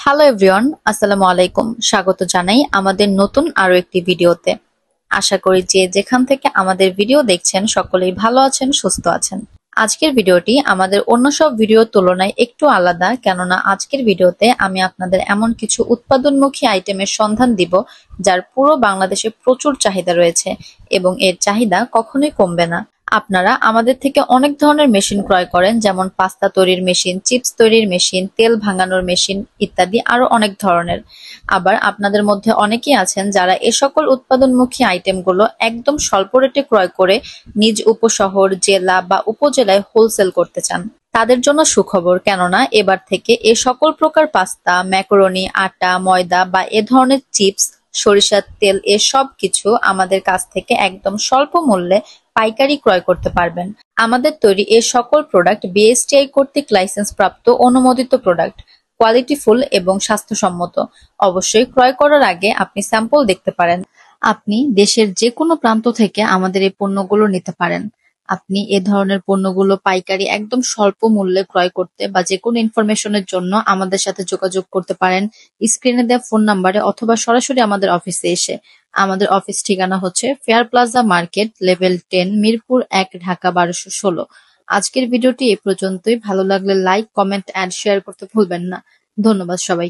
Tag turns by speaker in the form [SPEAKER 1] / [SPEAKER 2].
[SPEAKER 1] Hello everyone, আসসালামু আলাইকুম। স্বাগত জানাই আমাদের নতুন আরো একটি ভিডিওতে। আশা করি যে যেখান থেকে আমাদের ভিডিও দেখছেন সকলেই ভালো আছেন, সুস্থ আছেন। আজকের ভিডিওটি আমাদের অন্য সব ভিডিওর তুলনায় একটু আলাদা, কেননা আজকের ভিডিওতে আমি আপনাদের এমন কিছু উৎপাদনমুখী আইটেমের সন্ধান দিব যার পুরো বাংলাদেশে প্রচুর চাহিদা রয়েছে এবং এর চাহিদা কখনোই কমবে না। আপনারা আমাদের থেকে অনেক ধরনের মেশিন ক্রয় করেন, যেমন পাস্তা তৈরির মেশিন, চিপস তৈরির মেশিন, তেল ভাঙানোর মেশিন ইত্যাদি আরো অনেক ধরনের। আবার আপনাদের মধ্যে অনেকেই আছেন যারা এ সকল উৎপাদনমুখী আইটেমগুলো একদম স্বল্প রেটে ক্রয় করে নিজ উপশহর, জেলা বা উপজেলায় হোলসেল করতে চান। তাদের জন্য সুখবর, কেননা এবার থেকে এ সকল প্রকার পাস্তা, ম্যাকারনি, আটা, ময়দা বা এ ধরনের চিপস, সরিষার তেল এ সব কিছু আমাদের কাছ থেকে একদম স্বল্প মূল্যে পাইকারি ক্রয় করতে পারবেন। আমাদের তৈরি এ সকল প্রোডাক্ট বিএসটিআই কর্তৃক লাইসেন্সপ্রাপ্ত অনুমোদিত প্রোডাক্ট, কোয়ালিটিফুল এবং স্বাস্থ্যসম্মত। অবশ্যই ক্রয় করার আগে আপনি স্যাম্পল দেখতে পারেন। আপনি দেশের যে কোনো প্রান্ত থেকে আমাদের এই পণ্যগুলো নিতে পারেন। আপনি এ ধরনের পণ্যগুলো পাইকারি একদম স্বল্প মূল্যে ক্রয় করতে বা যেকোনো ইনফরমেশনের জন্য আমাদের সাথে যোগাযোগ করতে পারেন স্ক্রিনে দেওয়া ফোন নাম্বারে, অথবা সরাসরি আমাদের অফিসে এসে। আমাদের অফিস ঠিকানা হচ্ছে fair plaza market, level 10, Mirpur 1, Dhaka 1216। আজকের ভিডিওটি এ পর্যন্তই। ভালো লাগলে লাইক, কমেন্ট, অ্যান্ড শেয়ার করতে ভুলবেন না। ধন্যবাদ সবাই।